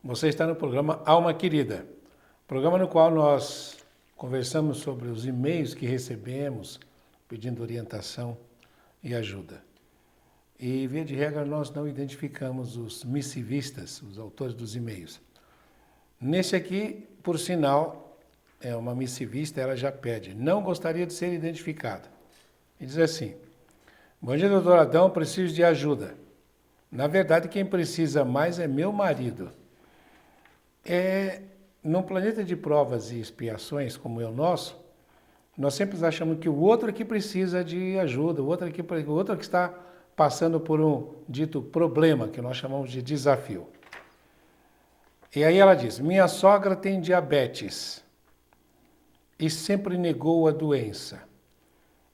Você está no programa Alma Querida, programa no qual nós conversamos sobre os e-mails que recebemos pedindo orientação e ajuda. E, via de regra, nós não identificamos os missivistas, os autores dos e-mails. Nesse aqui, por sinal, é uma missivista, ela já pede, não gostaria de ser identificada. E diz assim: bom dia, doutor Adão, preciso de ajuda. Na verdade, quem precisa mais é meu marido. Num planeta de provas e expiações como é o nosso, nós sempre achamos que o outro aqui precisa de ajuda, o outro aqui está passando por um dito problema, que nós chamamos de desafio. E aí ela diz, minha sogra tem diabetes e sempre negou a doença.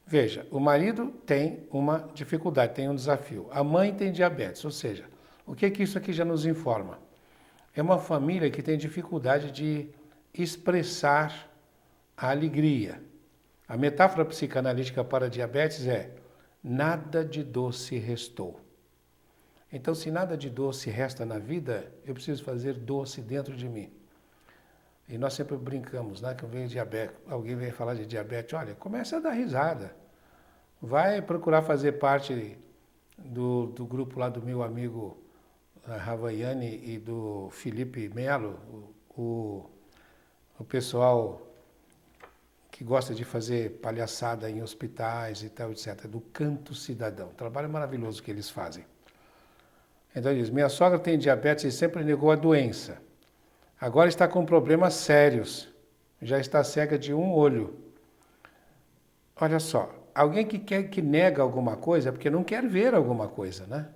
Veja, o marido tem uma dificuldade, tem um desafio. A mãe tem diabetes, ou seja, o que isso aqui já nos informa? É uma família que tem dificuldade de expressar a alegria. A metáfora psicanalítica para a diabetes é nada de doce restou. Então, se nada de doce resta na vida, eu preciso fazer doce dentro de mim. E nós sempre brincamos, né? Que alguém vem falar de diabetes, olha, começa a dar risada. Vai procurar fazer parte do grupo lá do meu amigo Ravaiani e do Felipe Melo, o pessoal que gosta de fazer palhaçada em hospitais e tal, etc., do Canto Cidadão. Trabalho maravilhoso que eles fazem. Então ele diz, minha sogra tem diabetes e sempre negou a doença. Agora está com problemas sérios. Já está cega de um olho. Olha só, alguém que nega alguma coisa é porque não quer ver alguma coisa, né?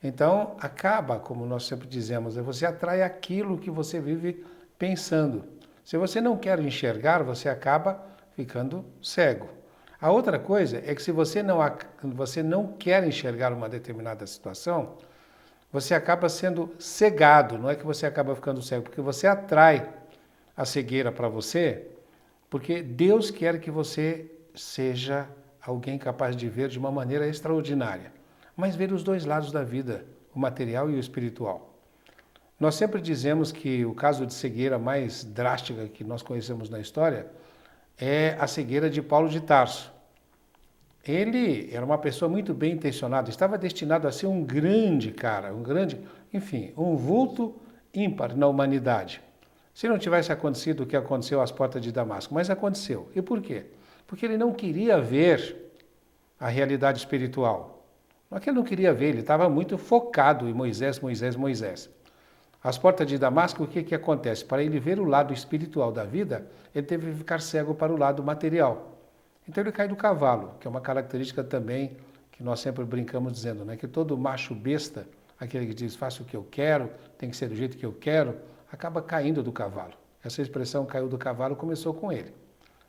Então, acaba, como nós sempre dizemos, você atrai aquilo que você vive pensando. Se você não quer enxergar, você acaba ficando cego. A outra coisa é que se você não quer enxergar uma determinada situação, você acaba sendo cegado. Não é que você acaba ficando cego, porque você atrai a cegueira para você, porque Deus quer que você seja alguém capaz de ver de uma maneira extraordinária. Mas ver os dois lados da vida, o material e o espiritual. Nós sempre dizemos que o caso de cegueira mais drástica que nós conhecemos na história é a cegueira de Paulo de Tarso. Ele era uma pessoa muito bem intencionada, estava destinado a ser um grande cara, um vulto ímpar na humanidade. Se não tivesse acontecido o que aconteceu às portas de Damasco, mas aconteceu. E por quê? Porque ele não queria ver a realidade espiritual. Não é que ele não queria ver, ele estava muito focado em Moisés. Às portas de Damasco, o que acontece? Para ele ver o lado espiritual da vida, ele teve que ficar cego para o lado material. Então ele cai do cavalo, que é uma característica também que nós sempre brincamos dizendo, né? Que todo macho besta, aquele que diz faça o que eu quero, tem que ser do jeito que eu quero, acaba caindo do cavalo. Essa expressão caiu do cavalo começou com ele.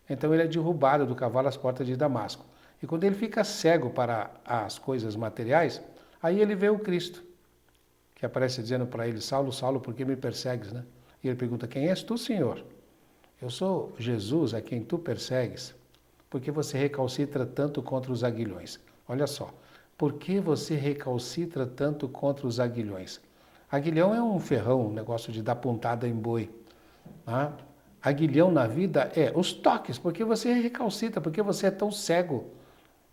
Então ele é derrubado do cavalo às portas de Damasco. E quando ele fica cego para as coisas materiais, aí ele vê o Cristo, que aparece dizendo para ele, Saulo, Saulo, por que me persegues, né? E ele pergunta, quem és tu, Senhor? Eu sou Jesus, a quem tu persegues. Por que você recalcitra tanto contra os aguilhões? Olha só, por que você recalcitra tanto contra os aguilhões? Aguilhão é um ferrão, um negócio de dar pontada em boi. Tá? Aguilhão na vida é os toques, porque você recalcitra, porque você é tão cego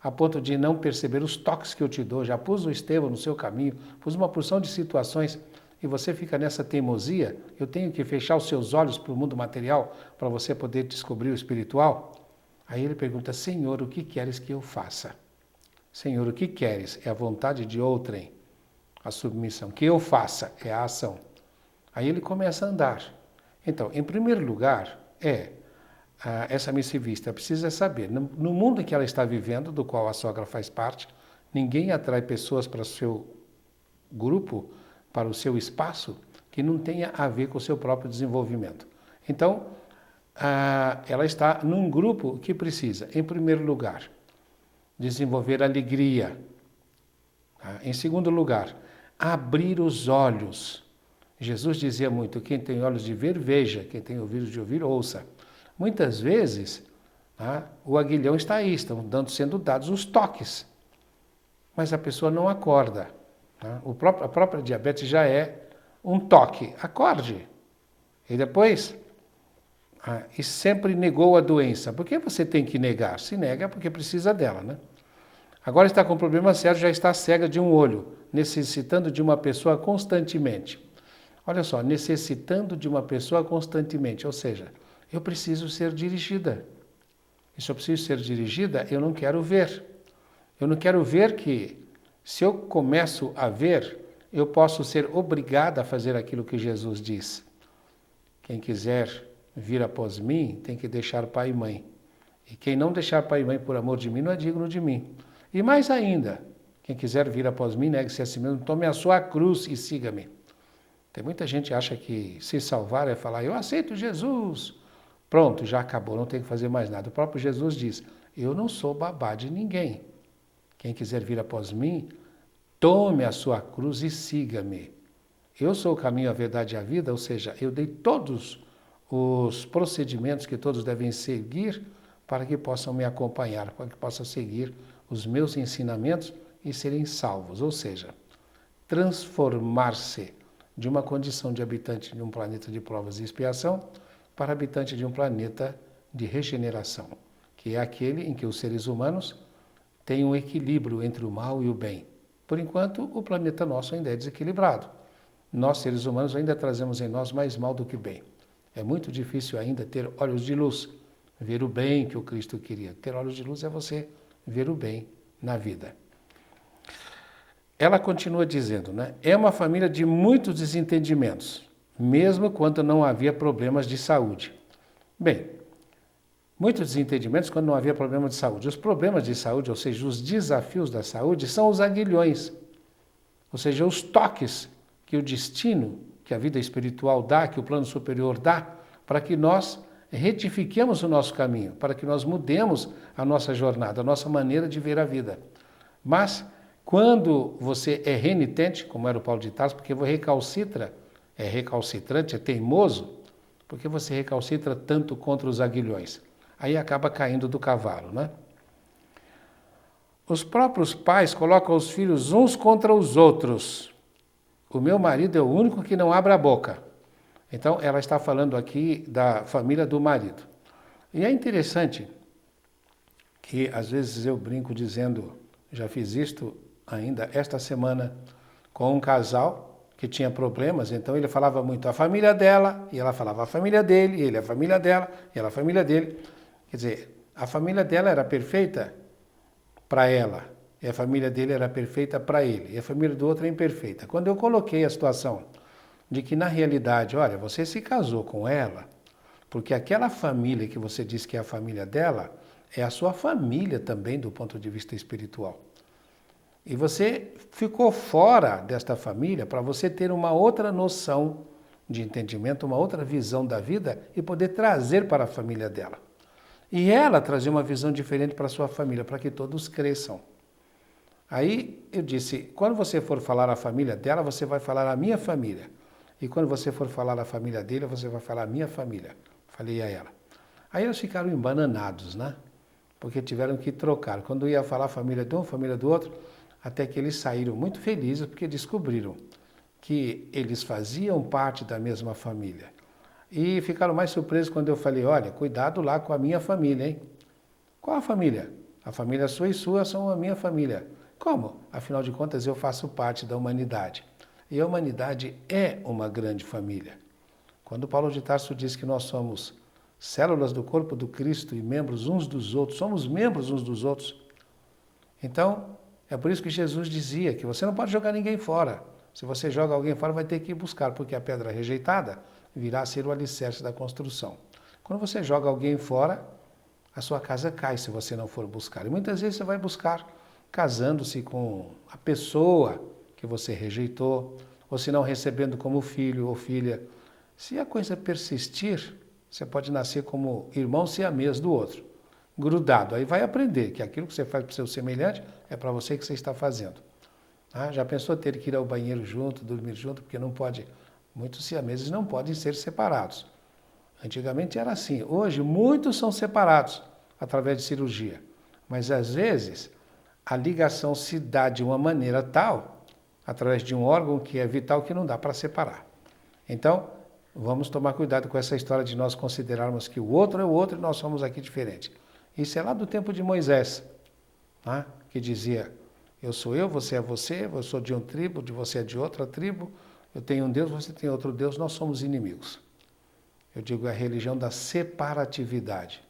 a ponto de não perceber os toques que eu te dou. Já pus o Estevão no seu caminho, pus uma porção de situações e você fica nessa teimosia. Eu tenho que fechar os seus olhos para o mundo material para você poder descobrir o espiritual. Aí ele pergunta, Senhor, o que queres que eu faça? Senhor, o que queres? É a vontade de outrem, a submissão. Que eu faça é a ação. Aí ele começa a andar. Então, em primeiro lugar, essa missivista precisa saber, no mundo em que ela está vivendo, do qual a sogra faz parte, ninguém atrai pessoas para o seu grupo, para o seu espaço, que não tenha a ver com o seu próprio desenvolvimento. Então, ela está num grupo que precisa, em primeiro lugar, desenvolver alegria. Em segundo lugar, abrir os olhos. Jesus dizia muito, quem tem olhos de ver, veja, quem tem ouvidos de ouvir, ouça. Muitas vezes, o aguilhão está aí, estão sendo dados os toques, mas a pessoa não acorda. A própria diabetes já é um toque, acorde. E depois, e sempre negou a doença. Por que você tem que negar? Se nega porque precisa dela, né? Agora está com problema sério, já está cega de um olho, necessitando de uma pessoa constantemente. Olha só, necessitando de uma pessoa constantemente, ou seja, eu preciso ser dirigida. E se eu preciso ser dirigida, eu não quero ver. Eu não quero ver que, se eu começo a ver, eu posso ser obrigada a fazer aquilo que Jesus diz. Quem quiser vir após mim, tem que deixar pai e mãe. E quem não deixar pai e mãe por amor de mim, não é digno de mim. E mais ainda, quem quiser vir após mim, negue-se a si mesmo, tome a sua cruz e siga-me. Tem muita gente que acha que se salvar é falar, eu aceito Jesus. Pronto, já acabou, não tem que fazer mais nada. O próprio Jesus diz, eu não sou babá de ninguém. Quem quiser vir após mim, tome a sua cruz e siga-me. Eu sou o caminho, a verdade e a vida, ou seja, eu dei todos os procedimentos que todos devem seguir para que possam me acompanhar, para que possam seguir os meus ensinamentos e serem salvos, ou seja, transformar-se de uma condição de habitante de um planeta de provas e expiação para habitante de um planeta de regeneração, que é aquele em que os seres humanos têm um equilíbrio entre o mal e o bem. Por enquanto, o planeta nosso ainda é desequilibrado. Nós, seres humanos, ainda trazemos em nós mais mal do que bem. É muito difícil ainda ter olhos de luz, ver o bem que o Cristo queria. Ter olhos de luz é você ver o bem na vida. Ela continua dizendo, né? É uma família de muitos desentendimentos, mesmo quando não havia problemas de saúde. Bem, muitos desentendimentos quando não havia problema de saúde. Os problemas de saúde, ou seja, os desafios da saúde, são os aguilhões, ou seja, os toques que o destino, que a vida espiritual dá, que o plano superior dá, para que nós retifiquemos o nosso caminho, para que nós mudemos a nossa jornada, a nossa maneira de ver a vida. Mas, quando você é renitente, como era o Paulo de Tarso, porque você é recalcitrante, é teimoso, porque você recalcitra tanto contra os aguilhões. Aí acaba caindo do cavalo, né? Os próprios pais colocam os filhos uns contra os outros. O meu marido é o único que não abre a boca. Então, ela está falando aqui da família do marido. E é interessante que, às vezes, eu brinco dizendo, já fiz isto ainda esta semana, com um casal que tinha problemas, então ele falava muito a família dela, e ela falava a família dele, e ele a família dela, e ela a família dele. Quer dizer, a família dela era perfeita para ela, e a família dele era perfeita para ele, e a família do outro é imperfeita. Quando eu coloquei a situação de que, na realidade, olha, você se casou com ela, porque aquela família que você diz que é a família dela, é a sua família também do ponto de vista espiritual. E você ficou fora desta família para você ter uma outra noção de entendimento, uma outra visão da vida e poder trazer para a família dela. E ela trazer uma visão diferente para a sua família, para que todos cresçam. Aí eu disse, quando você for falar a família dela, você vai falar a minha família. E quando você for falar a família dele, você vai falar a minha família. Falei a ela. Aí eles ficaram embananados, né? Porque tiveram que trocar. Quando eu ia falar a família de um, família do outro, até que eles saíram muito felizes porque descobriram que eles faziam parte da mesma família. E ficaram mais surpresos quando eu falei, olha, cuidado lá com a minha família, hein? Qual a família? A família sua e sua são a minha família. Como? Afinal de contas, eu faço parte da humanidade. E a humanidade é uma grande família. Quando Paulo de Tarso diz que nós somos células do corpo do Cristo e membros uns dos outros, somos membros uns dos outros. Então, é por isso que Jesus dizia que você não pode jogar ninguém fora. Se você joga alguém fora, vai ter que ir buscar, porque a pedra rejeitada virá a ser o alicerce da construção. Quando você joga alguém fora, a sua casa cai se você não for buscar. E muitas vezes você vai buscar casando-se com a pessoa que você rejeitou, ou se não recebendo como filho ou filha. Se a coisa persistir, você pode nascer como irmão siamês do outro, grudado. Aí vai aprender que aquilo que você faz para o seu semelhante é para você que você está fazendo. Já pensou ter que ir ao banheiro junto, dormir junto, porque não pode. Muitos siameses não podem ser separados. Antigamente era assim. Hoje, muitos são separados através de cirurgia. Mas, às vezes, a ligação se dá de uma maneira tal, através de um órgão que é vital, que não dá para separar. Então, vamos tomar cuidado com essa história de nós considerarmos que o outro é o outro e nós somos aqui diferentes. Isso é lá do tempo de Moisés, né? Que dizia, eu sou você, eu sou de uma tribo, de você é de outra tribo, eu tenho um Deus, você tem outro Deus, nós somos inimigos. Eu digo, é a religião da separatividade.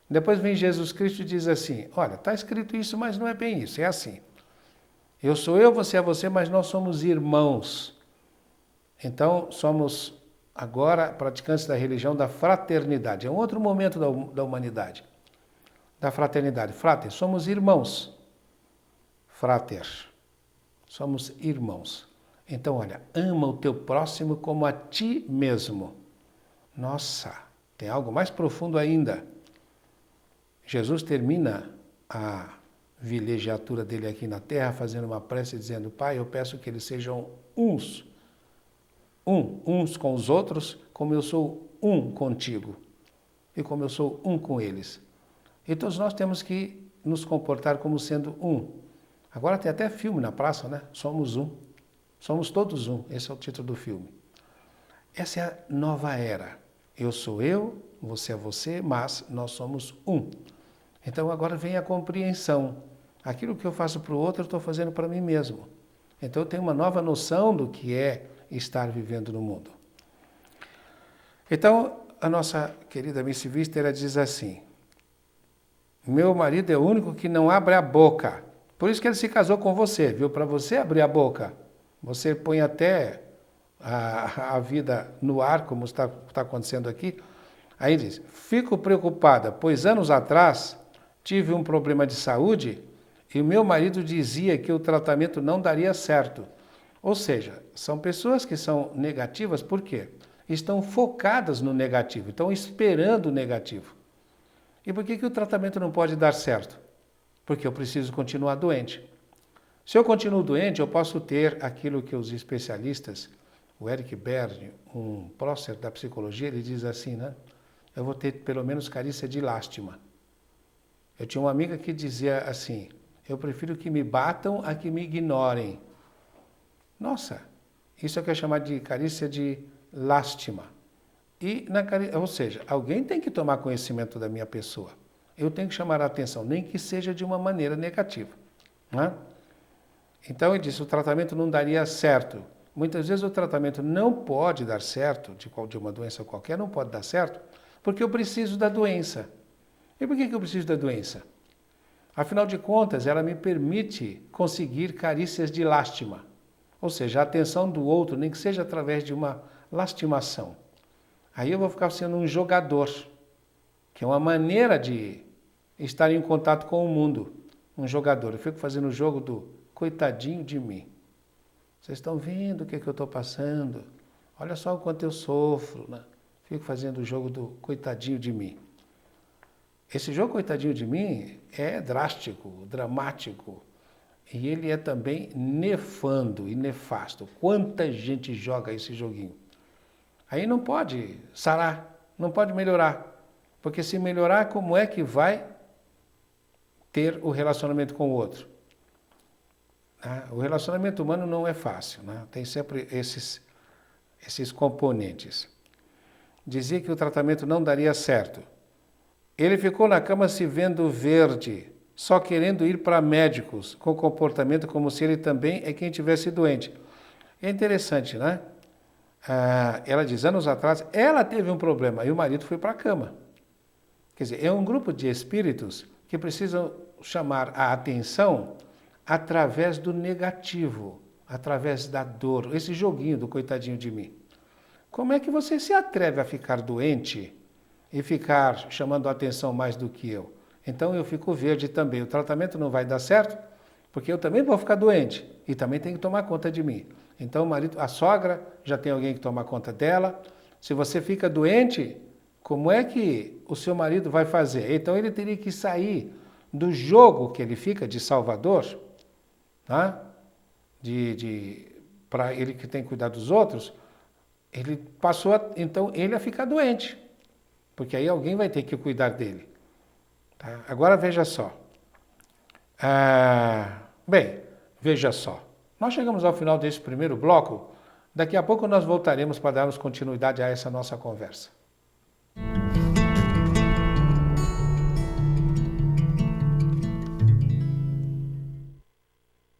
Depois vem Jesus Cristo e diz assim, olha, está escrito isso, mas não é bem isso, é assim. Eu sou eu, você é você, mas nós somos irmãos. Então, somos agora praticantes da religião da fraternidade. É um outro momento da humanidade, da fraternidade. Frater, somos irmãos. Frater, somos irmãos. Então, olha, ama o teu próximo como a ti mesmo. Nossa, tem algo mais profundo ainda. Jesus termina a vilegiatura dele aqui na terra fazendo uma prece dizendo, Pai, eu peço que eles sejam uns com os outros, como eu sou um contigo e como eu sou um com eles. E todos nós temos que nos comportar como sendo um. Agora tem até filme na praça, né? Somos um. Somos todos um. Esse é o título do filme. Essa é a nova era. Eu sou eu, você é você, mas nós somos um. Então agora vem a compreensão. Aquilo que eu faço para o outro, eu estou fazendo para mim mesmo. Então eu tenho uma nova noção do que é estar vivendo no mundo. Então, a nossa querida Miss Vista, ela diz assim, meu marido é o único que não abre a boca. Por isso que ele se casou com você, viu? Para você abrir a boca. Você põe até a vida no ar, como está acontecendo aqui. Aí diz, fico preocupada, pois anos atrás tive um problema de saúde e o meu marido dizia que o tratamento não daria certo. Ou seja, são pessoas que são negativas, por quê? Estão focadas no negativo, estão esperando o negativo. E por que o tratamento não pode dar certo? Porque eu preciso continuar doente. Se eu continuo doente, eu posso ter aquilo que os especialistas, o Eric Berne, um prócer da psicologia, ele diz assim, né? Eu vou ter pelo menos carícia de lástima. Eu tinha uma amiga que dizia assim, eu prefiro que me batam a que me ignorem. Nossa, isso é que é chamado de carícia de lástima. Ou seja, alguém tem que tomar conhecimento da minha pessoa. Eu tenho que chamar a atenção, nem que seja de uma maneira negativa. Né? Então ele disse, o tratamento não daria certo. Muitas vezes o tratamento não pode dar certo, de uma doença qualquer, não pode dar certo, porque eu preciso da doença. E por que eu preciso da doença? Afinal de contas, ela me permite conseguir carícias de lástima. Ou seja, a atenção do outro, nem que seja através de uma lastimação. Aí eu vou ficar sendo um jogador, que é uma maneira de estar em contato com o mundo. Um jogador. Eu fico fazendo o jogo do coitadinho de mim. Vocês estão vendo o que eu estou passando? Olha só o quanto eu sofro. Né? Fico fazendo o jogo do coitadinho de mim. Esse jogo coitadinho de mim é drástico, dramático. E ele é também nefando e nefasto. Quanta gente joga esse joguinho? Aí não pode sarar, não pode melhorar. Porque se melhorar, como é que vai ter o relacionamento com o outro? O relacionamento humano não é fácil, né? Tem sempre esses componentes. Dizia que o tratamento não daria certo. Ele ficou na cama se vendo verde, só querendo ir para médicos, com comportamento como se ele também é quem tivesse doente. É interessante, né? Ela diz, anos atrás, ela teve um problema e o marido foi para a cama. Quer dizer, é um grupo de espíritos que precisam chamar a atenção através do negativo, através da dor, esse joguinho do coitadinho de mim. Como é que você se atreve a ficar doente e ficar chamando a atenção mais do que eu? Então eu fico verde também. O tratamento não vai dar certo, porque eu também vou ficar doente e também tem que tomar conta de mim. Então o marido, a sogra, já tem alguém que toma conta dela. Se você fica doente, como é que o seu marido vai fazer? Então ele teria que sair do jogo que ele fica de salvador, tá? Para ele que tem que cuidar dos outros, ele passou então ele a ficar doente, porque aí alguém vai ter que cuidar dele. Tá? Agora veja só. Bem, veja só. Nós chegamos ao final desse primeiro bloco Daqui a pouco nós voltaremos para darmos continuidade a essa nossa conversa.